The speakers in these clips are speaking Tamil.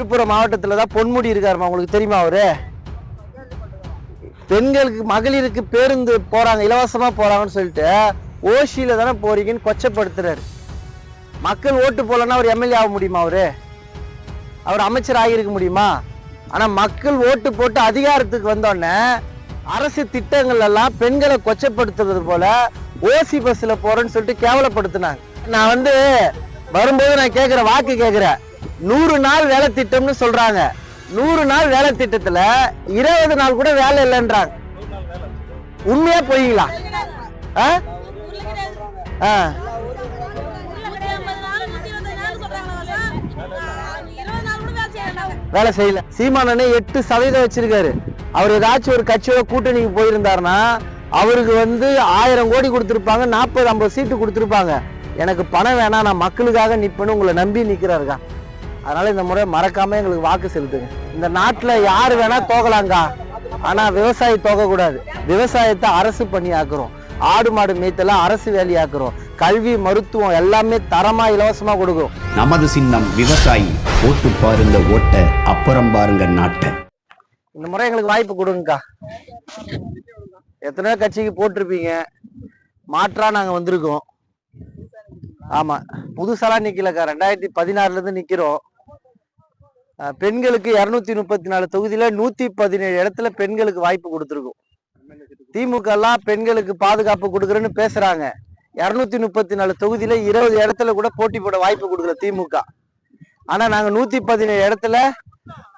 விழுப்புரம் மாவட்டத்துல தான் பொன்முடி இருக்காருமா, உங்களுக்கு தெரியுமா? அவரு பெண்களுக்கு மகளிருக்கு பேருந்து போறாங்க, இலவசமா போறாங்கன்னு சொல்லிட்டு ஓசியில தானே போறீங்கன்னு கொச்சப்படுத்துறாரு. மக்கள் ஓட்டு போலன்னா அவர் எம்எல்ஏ ஆக முடியுமா? அவர் அமைச்சர் ஆகியிருக்க முடியுமா? ஆனா மக்கள் ஓட்டு போட்டு அதிகாரத்துக்கு வந்தோடனே அரசு திட்டங்கள் எல்லாம் பெண்களை கொச்சப்படுத்துறது போல ஓசி பஸ்ல போறேன்னு சொல்லிட்டு கேவலப்படுத்தினாங்க. நான் வரும்போது நான் கேட்கிற வாக்கு கேட்கிறேன், 100 நாள் வேலை திட்டம்னு சொல்றாங்க. 100 நாள் வேலை திட்டத்துல 20 நாள் கூட வேலை இல்லைன்றாங்க. உண்மையா போய்ங்களா? வேலை செய்யல. சீமானே 8% வச்சிருக்காரு. அவர் ஏதாச்சும் ஒரு கட்சியோட கூட்டணிக்கு போயிருந்தாருன்னா அவருக்கு 1000 கோடி கொடுத்திருப்பாங்க, 40-50 சீட்டு கொடுத்திருப்பாங்க. எனக்கு பணம் வேணாம், நான் மக்களுக்காக நிற்பேன்னு உங்களை நம்பி நிக்கிறாருக்கா. அதனால இந்த முறை மறக்காம எங்களுக்கு வாக்கு செலுத்துங்க. இந்த நாட்டுல யாரு வேணா தோகலாங்கா, ஆனா விவசாயி தோக கூடாது. விவசாயத்தை அரசு பண்ணி ஆக்குறோம், ஆடு மாடு மேய்த்தல அரசு வேலையாக்குறோம், கல்வி மருத்துவம் எல்லாமே தரமா இலவசமா கொடுக்கும். நமது சின்னம் விவசாயி. ஓட்டு பாருங்க ஓட்ட, அப்புறம் பாருங்க நாட்டை. இந்த முறை எங்களுக்கு வாய்ப்பு கொடுங்கக்கா. எத்தனையோ கட்சிக்கு போட்டிருப்பீங்க, மாற்றா நாங்க வந்திருக்கோம். ஆமா, புதுசாலாம் நிக்கலக்கா, 2016 இருந்து நிக்கிறோம். பெண்களுக்கு 234 தொகுதியில 117 இடத்துல பெண்களுக்கு வாய்ப்பு கொடுத்துருக்கோம். திமுக எல்லாம் பெண்களுக்கு பாதுகாப்பு கொடுக்குறேன்னு பேசுறாங்க. 234 தொகுதியில 20 இடத்துல கூட போட்டி போட வாய்ப்பு கொடுக்கல திமுக. ஆனா நாங்க 117 இடத்துல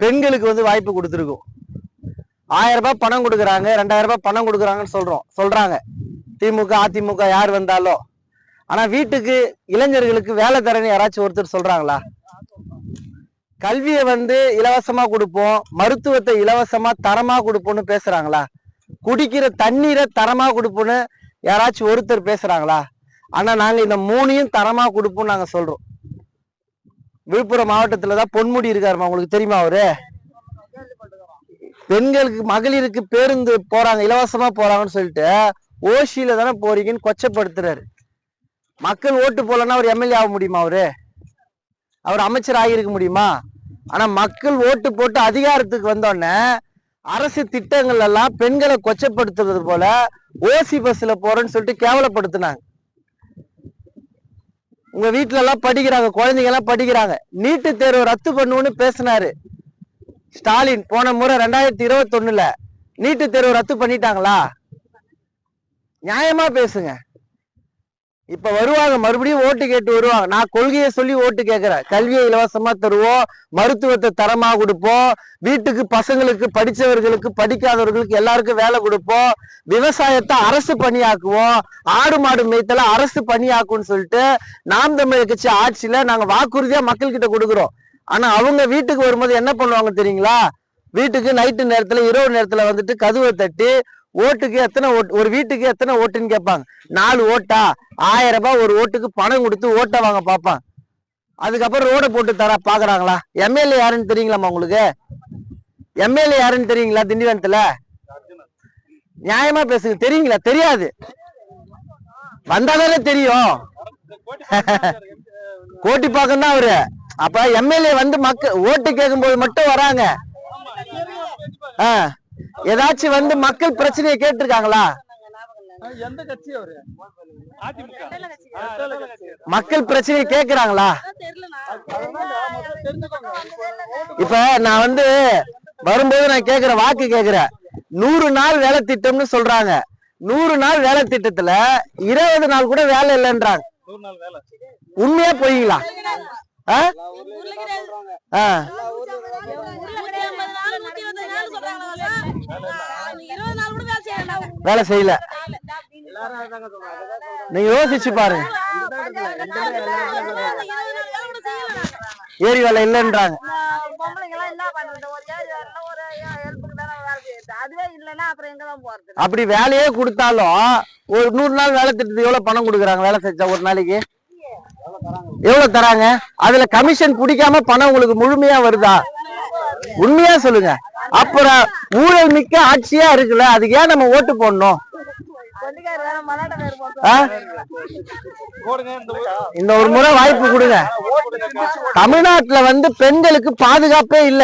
பெண்களுக்கு வாய்ப்பு கொடுத்துருக்கோம். 1000 ரூபாய் பணம் கொடுக்குறாங்க, 2000 ரூபாய் பணம் கொடுக்குறாங்கன்னு சொல்றாங்க திமுக அதிமுக யார் வந்தாலும். ஆனா வீட்டுக்கு இளைஞர்களுக்கு வேலை தரேன்னு யாராச்சும் ஒருத்தர் சொல்றாங்களா? கல்வியை இலவசமா கொடுப்போம், மருத்துவத்தை இலவசமா தரமா கொடுப்போம்னு பேசுறாங்களா? குடிக்கிற தண்ணீரை தரமா கொடுப்போம்னு யாராச்சும் ஒருத்தர் பேசுறாங்களா? ஆனா நாங்க இந்த 3ஐயும் தரமா கொடுப்போம் நாங்க சொல்றோம். விழுப்புரம் மாவட்டத்துலதான் பொன்முடி இருக்காருமா, உங்களுக்கு தெரியுமா? அவரு பெண்களுக்கு மகளிருக்கு பேருந்து போறாங்க, இலவசமா போறாங்கன்னு சொல்லிட்டு ஓசியில தானே போறீங்கன்னு கொச்சப்படுத்துறாரு. மக்கள் ஓட்டு போலன்னா அவர் எம்எல்ஏ ஆக முடியுமா? அவர் அமைச்சர் ஆகியிருக்க முடியுமா? ஆனா மக்கள் ஓட்டு போட்டு அதிகாரத்துக்கு வந்தோடனே அரசு திட்டங்கள் எல்லாம் பெண்களை கொச்சப்படுத்துறது போல ஓசி பஸ்ல போறேன்னு சொல்லிட்டு கேவலப்படுத்தினாங்க. உங்க வீட்டுல எல்லாம் படிக்கிறாங்க, குழந்தைங்க எல்லாம் படிக்கிறாங்க. நீட்டு தேர்வு ரத்து பண்ணுன்னு பேசினாரு ஸ்டாலின். போன முறை 2021 நீட்டு தேர்வு ரத்து பண்ணிட்டாங்களா? நியாயமா பேசுங்க. இப்ப வருவாங்க, மறுபடியும் ஓட்டு கேட்டு வருவாங்க. நான் கொள்கையை சொல்லி ஓட்டு கேட்கிறேன். கல்வியை இலவசமா தருவோம், மருத்துவத்தை தரமா கொடுப்போம், வீட்டுக்கு பசங்களுக்கு, படிச்சவர்களுக்கு, படிக்காதவர்களுக்கு எல்லாருக்கும் வேலை கொடுப்போம், விவசாயத்தை அரசு பணியாக்குவோம், ஆடு மாடு மேய்த்தல அரசு பணியாக்கும்னு சொல்லிட்டு நாம் தமிழர் கட்சி ஆட்சியில நாங்க வாக்குறுதியா மக்கள் கிட்ட கொடுக்குறோம். ஆனா அவங்க வீட்டுக்கு வரும்போது என்ன பண்ணுவாங்க தெரியுங்களா? வீட்டுக்கு நைட்டு நேரத்துல, இரவு நேரத்துல கதவை தட்டி ஓட்டுக்கு எத்தனை ஓட்டு, ஒரு வீட்டுக்கு எத்தனை ஓட்டுன்னு கேட்பாங்க. 4 ஓட்டா, 1000 ரூபாய் ஒரு ஓட்டுக்கு பணம் கொடுத்து ஓட்ட வாங்க பார்ப்பாங்க. அதுக்கப்புறம் ரோட போட்டு தர பாக்குறாங்களா? எம்எல்ஏ யாருன்னு தெரியுங்களாமா உங்களுக்கு? எம்எல்ஏ யாருன்னு தெரியுங்களா? திண்டிவனத்துல நியாயமா பேசுங்க. தெரியுங்களா? தெரியாது. வந்தாதானே தெரியும். கோட்டி பாக்கம் தான் அவரு. அப்ப எம்எல்ஏ மக்கள் ஓட்டு கேட்கும் போது மட்டும் வராங்க. ஏதாச்சும் மக்கள் பிரச்சனையை கேட்டிருக்காங்களா? மக்கள் பிரச்சனையை கேக்குறாங்களா? இப்ப நான் வரும்போது நான் கேக்குற வாக்கு கேக்குறேன், 100 நாள் வேலை திட்டம்னு சொல்றாங்க. 100 நாள் வேலை திட்டத்துல 20 நாள் கூட வேலை இல்லைன்றாங்க. உண்மையா போய்ங்களா? வேலை செய்யல. நீங்க யோசிச்சு பாருங்க. ஏரி வேலை இல்லைன்றாங்க. அப்படி வேலையே கொடுத்தாலும் ஒரு 100 நாள் வேலை திட்டத்துக்கு எவ்வளவு பணம் கொடுக்குறாங்க? வேலை செஞ்சா ஒரு நாளைக்கு எவ்வளவு தராங்க? அதுல கமிஷன் பிடிக்காம பணம் உங்களுக்கு முழுமையா வருதா? உண்மையா சொல்லுங்க. அப்புறம் ஊழல் மிக்க ஆட்சியா இருக்குல்ல, அதுக்கு ஏன் நம்ம ஓட்டு போடணும்? இந்த ஒரு முறை வாய்ப்பு கொடுங்க. தமிழ்நாட்டுல வந்து பெண்களுக்கு பாதுகாப்பே இல்ல.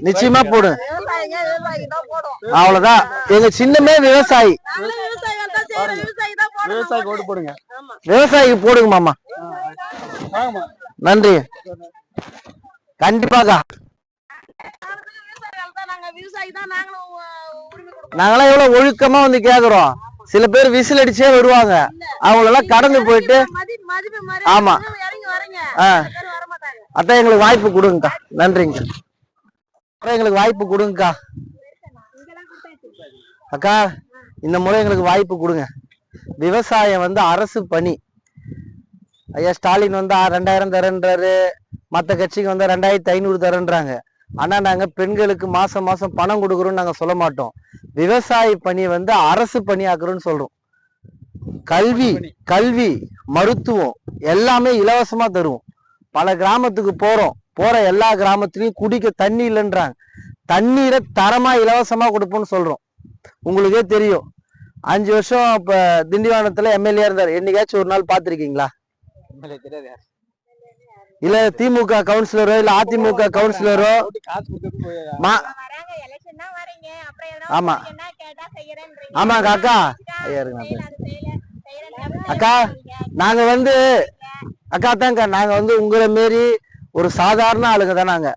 நிச்சயமா போடுங்க. அவ்வளவுதான். எங்க சின்னமே விவசாயி. விவசாயிக்கு ஓட்டு போடுங்க. விவசாயிக்கு போடுங்க மாமா. நன்றி. கண்டிப்பாக்கா. நாங்களாம் எவ்வளவு ஒழுக்கமா வந்து கேக்குறோம். சில பேர் விசில் அடிச்சே வருவாங்க, அவங்களெல்லாம் கடந்து போயிட்டு. ஆமா, அதான் எங்களுக்கு வாய்ப்பு கொடுங்கக்கா. நன்றிங்க. எங்களுக்கு வாய்ப்பு கொடுங்கக்கா. அக்கா, இந்த முறை எங்களுக்கு வாய்ப்பு கொடுங்க. விவசாயம் வந்து அரசு பணி. ஐயா ஸ்டாலின் வந்து 2000 தரேன்றாரு, மற்ற கட்சிக்கு வந்து 2500 தரேன்றாங்க. ஆனா நாங்க பெண்களுக்கு மாசம் மாசம் பணம் கொடுக்குறோம்னு நாங்க சொல்ல மாட்டோம். விவசாய பணி வந்து அரசு பணியாக்குறோம்னு சொல்றோம். கல்வி மருத்துவம் எல்லாமே இலவசமா தருவோம். பல கிராமத்துக்கு போற எல்லா கிராமத்திலையும் குடிக்க தண்ணி இல்லைன்றாங்க. தண்ணீரை தரமா இலவசமா கொடுப்போம்னு சொல்றோம். உங்களுக்கே தெரியும், 5 வருஷம் இப்ப திண்டிவனத்துல எம்எல்ஏ இருந்தாரு. என்னைக்காச்சும் ஒரு நாள் பாத்திருக்கீங்களா? இல்ல திமுக கவுன்சிலரோ இல்ல அதிமுக கவுன்சிலரோ? ஆமா ஆமாங்க அக்கா. அக்கா நாங்க வந்து அக்கா தாங்க, நாங்க வந்து உங்களை மாரி ஒரு சாதாரண ஆளுங்க தான்.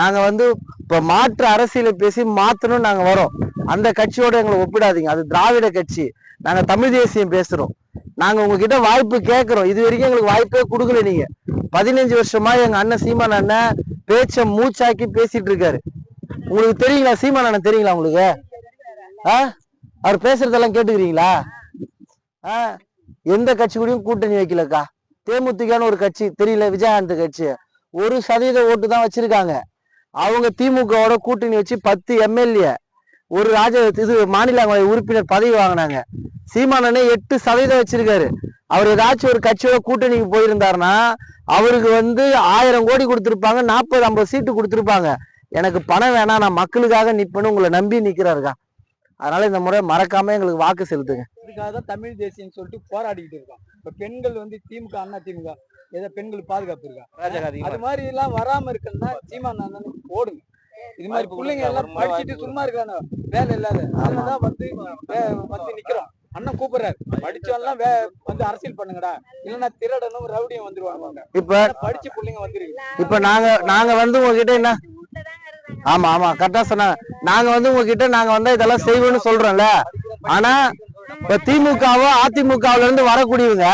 நாங்க வந்து இப்ப மாற்று அரசியலை பேசி மாத்தணும் நாங்க வரோம். அந்த கட்சியோட எங்களை ஒப்பிடாதீங்க. அது திராவிட கட்சி. நாங்க தமிழ் தேசியம் பேசுறோம். நாங்க உங்ககிட்ட வாய்ப்பு கேட்கிறோம். இது வரைக்கும் எங்களுக்கு வாய்ப்பே கொடுக்கல. நீங்க 15 வருஷமா எங்க அண்ணன் சீமான் அண்ணன் பேச்ச மூச்சாக்கி பேசிட்டு இருக்காரு. உங்களுக்கு தெரியுங்களா சீமான் அண்ணன்? தெரியுங்களா உங்களுக்கு? அவர் பேசுறதெல்லாம் கேட்டுக்கிறீங்களா? எந்த கட்சி கூடயும் கூட்டணி வைக்கலக்கா. தேமுதிகன்னு ஒரு கட்சி தெரியல, விஜயகாந்த் கட்சி 1% ஓட்டு தான் வச்சிருக்காங்க. அவங்க திமுகவோட கூட்டணி வச்சு 10 எம்எல்ஏ ஒரு மாநிலங்களவை உறுப்பினர் பதவி வாங்கினாங்க. சீமானே 8% வச்சிருக்காரு. அவர் ஏதாச்சும் ஒரு கட்சியோட கூட்டணிக்கு போயிருந்தாருன்னா அவருக்கு வந்து 1000 கோடி கொடுத்திருப்பாங்க, 40-50 சீட்டு கொடுத்திருப்பாங்க. எனக்கு பணம் வேணாம், நான் மக்களுக்காக நிப்பேன்னு உங்களை நம்பி நிக்கிறாருக்கா. அதனால இந்த முறை மறக்காம எங்களுக்கு வாக்கு செலுத்துங்க. இதுக்காக தான் தமிழ் தேசியம் சொல்லிட்டு போராடிக்கிட்டு இருக்கோம். இப்ப பெண்கள் வந்து திமுக அண்ணா திமுக ஏதோ பெண்கள் பாதுகாப்பு இருக்கா? அது மாதிரி எல்லாம் வராம இருக்குன்னா சீமான் அண்ணனுக்கு போடுங்க. இது மாதிரி பிள்ளைங்க எல்லாம் படிச்சுட்டு சும்மா இருக்காங்க, வேலை இல்லாத. அதனாலதான் வந்து நிக்கிறோம். அண்ணன் கூப்பிடுறாரு, படிச்சவெல்லாம் வந்து அரசியல் பண்ணுங்கடா, இல்லன்னா திருடனும் ரவுடியும் வந்துருவாங்க. இப்ப படிச்சு பிள்ளைங்க வந்துருக்கு. இப்ப நாங்க வந்து உங்ககிட்ட என்ன? ஆமா கரெக்டா சொன்னாங்க. நாங்க வந்து உங்ககிட்ட நாங்க வந்தா இதெல்லாம் செய்வோம்னு சொல்றோம்ல. ஆனா இப்ப திமுகவோ அதிமுகவுல இருந்து வரக்கூடியவங்க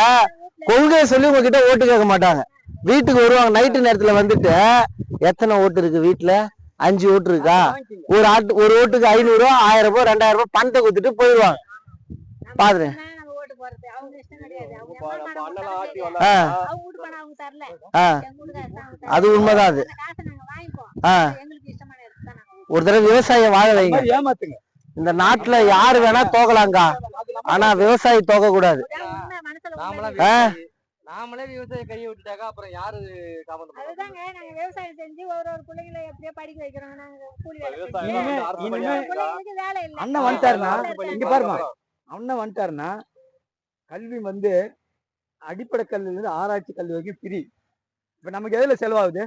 கொள்கையை சொல்லி உங்ககிட்ட ஓட்டு கேட்க மாட்டாங்க. வீட்டுக்கு வருவாங்க நைட்டு நேரத்துல வந்துட்டு, எத்தனை ஓட்டு இருக்கு வீட்டுல? 5 ஓட்டு இருக்கா? ஒரு ஓட்டுக்கு 500 1000 2000 பணத்தை கொடுத்துட்டு போயிடுவாங்க. பாருங்க, அது உண்மைதான். அது ஒரு தடவை விவசாயம் வாழ வைங்க. ஏமாத்துங்க. இந்த நாட்டுல யாரு வேணா தோக்கலாங்கா, ஆனா விவசாயி தோக்க கூடாது. நாமளே விவசாயம் கையை விட்டுட்டாக்கா அப்புறம் யாரு காப்பாத்த? அதுதாங்க, நாங்க விவசாயம் செஞ்சு ஒரு பிள்ளைங்களை எப்படியோ படிக்க வைக்கிறோம். நாங்க கூலி அண்ணன் வந்துட்டாருன்னா, இங்க பாருங்க, அண்ணன் வந்துட்டாருன்னா கல்வி வந்து அடிப்படை கல்வியில இருந்து ஆராய்ச்சி கல்வி வரைக்கும் ஃப்ரீ. இப்ப நமக்கு எதுல செலவாகுது?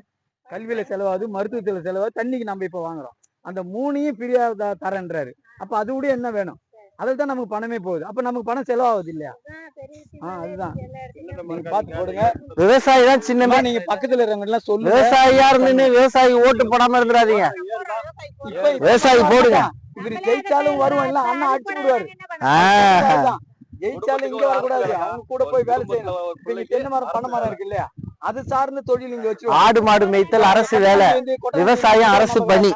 கல்வியில செலவாகுது, மருத்துவத்துல செலவாகுது, தண்ணிக்கு நம்ம இப்ப வாங்குறோம். அந்த 3ஐயும் ஃப்ரீயா தரேன்றாரு. அப்ப அது கூட என்ன வேணும்? அதில் தான் நமக்கு பணமே போகுது. அப்ப நமக்கு பணம் செலவாகுது இல்லையா? அதுதான் நீங்க பாத்து போடுங்க. விவசாயி தான் சின்னமா. நீங்க பக்கத்துல இருக்கவங்க எல்லாம் சொல்லுங்க. விவசாயியா இருந்து விவசாயி ஓட்டு போடாம இருந்துடாதீங்க. விவசாயி போடுங்க. இவரு ஜெயிச்சாலும் வருவோம், இல்ல அண்ணா அடிச்சு விடுவாரு. ஜெயிச்சாலும் இங்க வரக்கூடாது, அவங்க கூட போய் வேலை செய்யணும். இங்க தென்னை மரம் பனை மரம் இருக்கு இல்லையா, அது சார்ந்த தொழில் இங்க வச்சு. ஆடு மாடு மேய்த்தல் அரசு வேலை, விவசாயம் அரசு பணி.